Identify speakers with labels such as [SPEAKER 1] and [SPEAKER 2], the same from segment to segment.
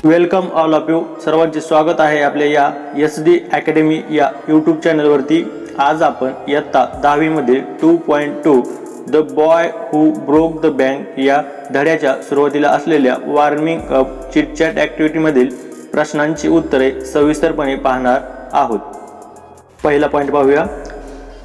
[SPEAKER 1] Welcome all of you. सर्वांचे स्वागत आहे आपल्या या SD अकॅडमी या यूट्यूब चॅनलवरती. आज आपण इयत्ता 10वी मध्ये 2.2 the boy who broke the bank या धड्याच्या सुरुवातीला असलेल्या वॉर्मिंग अप चिटचॅट ॲक्टिव्हिटीमधील प्रश्नांची उत्तरे सविस्तरपणे पाहणार आहोत. पहिला पॉइंट पाहूया.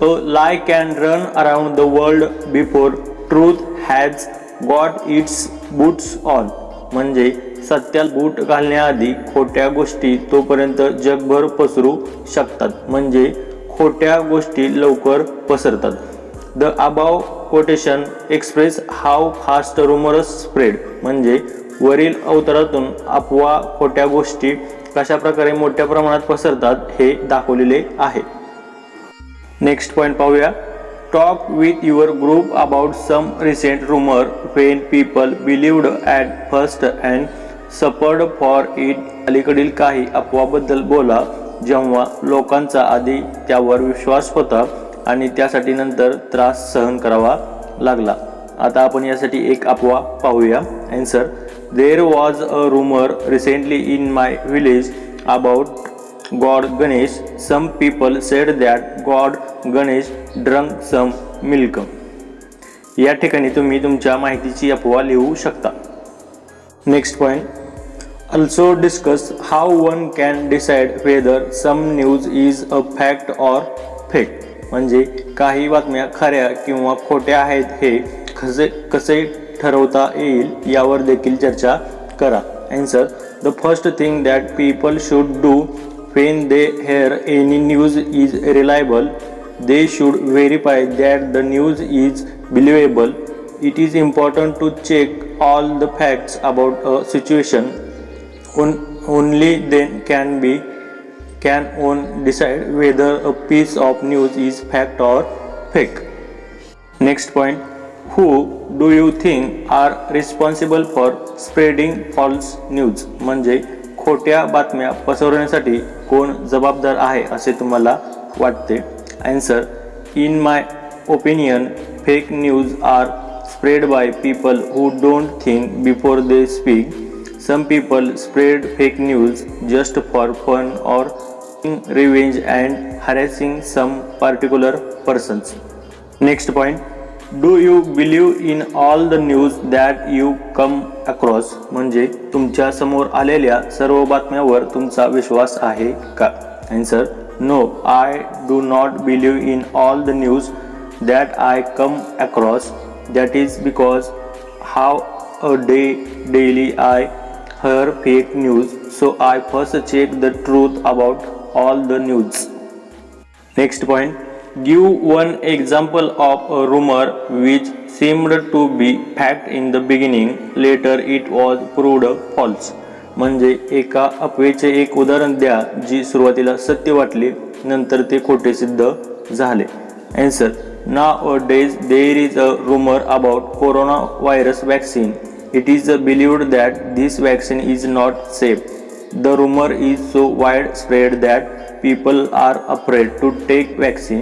[SPEAKER 1] A lie can run around the world before truth has got its boots on. म्हणजे सत्याला बूट घालण्याआधी खोट्या गोष्टी तोपर्यंत जगभर पसरू शकतात. म्हणजे खोट्या गोष्टी लवकर पसरतात. The above quotation express how fast rumours spread. म्हणजे वरील अवतरातून अफवा खोट्या गोष्टी कशा प्रकारे मोठ्या प्रमाणात पसरतात हे दाखवलेले आहे. नेक्स्ट पॉइंट पाहूया. Talk with your group about some recent rumor when people believed at first and suffered for it. अलीकडील काही अफवाबद्दल बोला जेव्हा लोकांचा आधी त्यावर विश्वास होता आणि त्यासाठी नंतर त्रास सहन करावा लागला. आता आपण यासाठी एक अफवा पाहूया. Answer. There was a rumor recently in my village about God Ganesh. Some people said that God Ganesh drunk some milk. या ठिकाणी तुम्ही तुमच्या माहितीची अफवा लिहू शकता. Next point. Also discuss how one can decide whether some news is a fact or fake. म्हणजे काही बातम्या खऱ्या किंवा खोट्या आहेत हे कसे ठरवता येईल यावर देखील चर्चा करा. Answer. The first thing that people should do when they hear any news is reliable. They should verify that the news is believable. It is important to check all the facts about a situation. Only then can one decide whether a piece of news is fact or fake. Next point. Who do you think are responsible for spreading false news? म्हणजे खोट्या बातम्या पसरवण्यासाठी कोण जबाबदार आहे असे तुम्हाला वाटते? Answer. In my opinion fake news are spread by people who don't think before they speak. Some people spread fake news just for fun और revenge and harassing some particular persons. Next point. Do you believe in all the news that you come across. म्हणजे तुमच्या समोर आलेल्या सर्व बातम्यावर तुमचा विश्वास आहे का? Answer. No, I do not believe in all the news that I come across. That is because how a daily I hear fake news, so I first check the truth about all the news. Next point. Give one example of a rumor which seemed to be fact in the beginning, later it was proved false. म्हणजे एका अफवेचे एक उदाहरण द्या जी सुरुवातीला सत्य वाटले नंतर ते खोटे सिद्ध झाले. Answer. Nowadays there is a rumor about coronavirus vaccine. It is believed that this vaccine is not safe. The rumor is so widespread that people are afraid to take vaccine.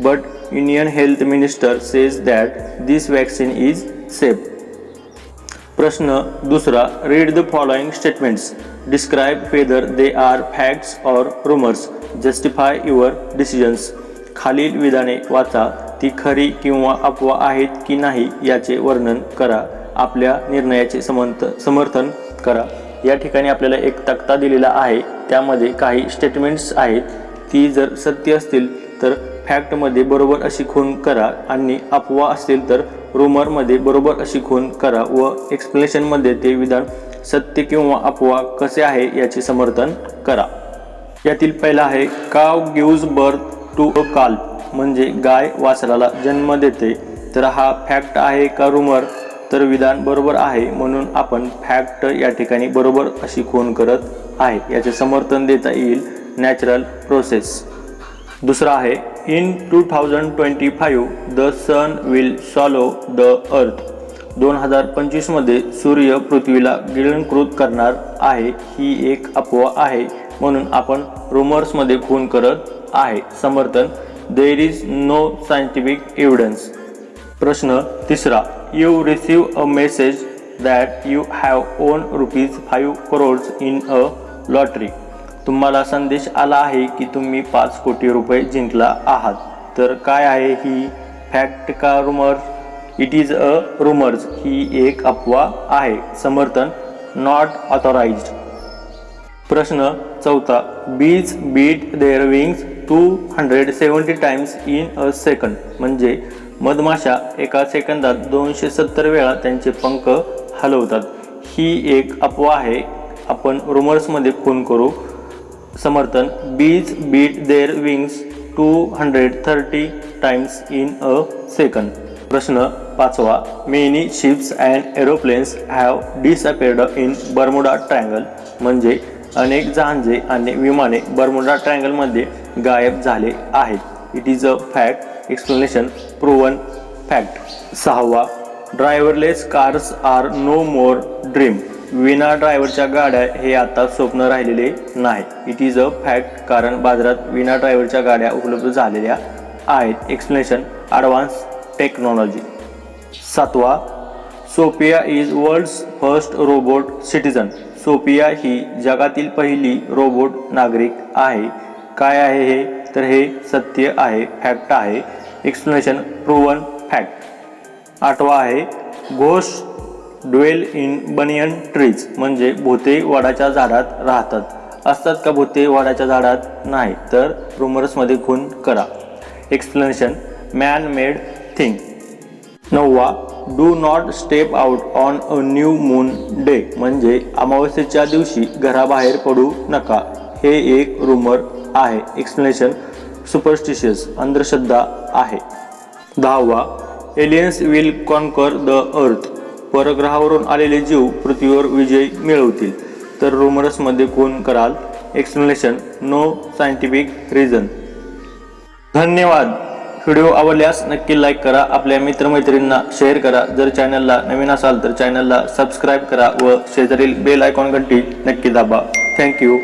[SPEAKER 1] But Indian Health Minister says that this vaccine is safe. प्रश्न दुसरा. Read the following statements. Describe whether they are facts or rumors. Justify your decisions. खालील विधाने वाचा. ती खरी किंवा अफवा आहेत की नाही याचे वर्णन करा. आपल्या निर्णयाचे समर्थन करा. या ठिकाणी आपल्याला एक तक्ता दिलेला आहे. त्यामध्ये काही स्टेटमेंट्स आहेत. ती जर सत्य असतील तर फॅक्टमध्ये बरोबर अशी खूण करा आणि अफवा असतील तर रुमरमध्ये बरोबर अशी खूण करा व एक्सप्लेनेशनमध्ये ते विधान सत्य किंवा अफवा कसे आहे याचे समर्थन करा. यातील पहिला आहे. Cow gives birth to a calf. म्हणजे गाय वासराला जन्म देते. तर हा फॅक्ट आहे का रुमर? तर विधान बरोबर आहे म्हणून आपण फॅक्ट या ठिकाणी बरोबर अशी खूण करत आहे. याचे समर्थन देता येईल नॅचरल प्रोसेस. दुसरा आहे. In 2025 the sun will swallow the earth. 2025 मध्ये सूर्य पृथ्वीला गिळंकृत करणार आहे. ही एक अफवा आहे म्हणून आपण रुमर्समध्ये खूण करत आहे. समर्थन. There is no scientific evidence. प्रश्न तिसरा. You receive a message that you have won ₹5 crores in a lottery. तुम्हाला संदेश आला आहे की तुम्ही 5 कोटी रुपये जिंकला आहात. तर काय आहे ही फॅक्ट का rumour? It is a rumours. ही एक अफवा आहे. समर्थन नॉट ऑथराइज्ड. प्रश्न 4. Bees beat their wings 270 times in a second. म्हणजे मधमाशा एका सेकंदात 270 वेळा त्यांचे पंख हलवतात. ही एक अफवा आहे. आपण रुमर्समध्ये खून करू. समर्थन bees beat their wings 230 times in a second. प्रश्न 5. Many ships and aeroplanes have disappeared in Bermuda triangle. म्हणजे अनेक जहाजे आणि विमाने बर्मुडा ट्रायंगलमध्ये गायब झाले आहेत. It is a fact. Explanation proven fact. 6. Driverless cars are no more dream. विना ड्रायव्हरच्या गाड्या हे आता स्वप्न राहिलेले नाही. It is a fact. कारण बाजारात विना ड्रायव्हरच्या गाड्या उपलब्ध झालेल्या आहेत. Explanation advance technology. 7. Sophia is world's first robot citizen. Sophia ही जगातील पहिली रोबोट नागरिक आहे. काय आहे हे? तर हे सत्य आहे, फॅक्ट आहे. Explanation proven fact. 8. आहे ghost dwell in banyan trees. म्हणजे भूते वडाच्या झाडात राहतात. असतात का भूते वडाच्या झाडात? नाही. तर रुमर्समध्ये खून करा. Explanation man made thing. 9. Do not step out on a new moon day. म्हणजे अमावस्येच्या दिवशी घराबाहेर पडू नका. हे एक रुमर आहे. Explanation superstitious. अंधश्रद्धा आहे. 10. Aliens will conquer the earth. परग्रहावरून आलेले जीव पृथ्वीवर विजय मिळवतील. तर रुमर्समध्ये खून कराल. Explanation no scientific reason. धन्यवाद. व्हिडिओ आवडल्यास नक्की लाईक करा. आपल्या मित्रमैत्रिणींना शेअर करा. जर चॅनलला नवीन असाल तर चॅनलला सबस्क्राईब करा व शेजारील बेल आयकॉन घंटी नक्की दाबा. थँक्यू.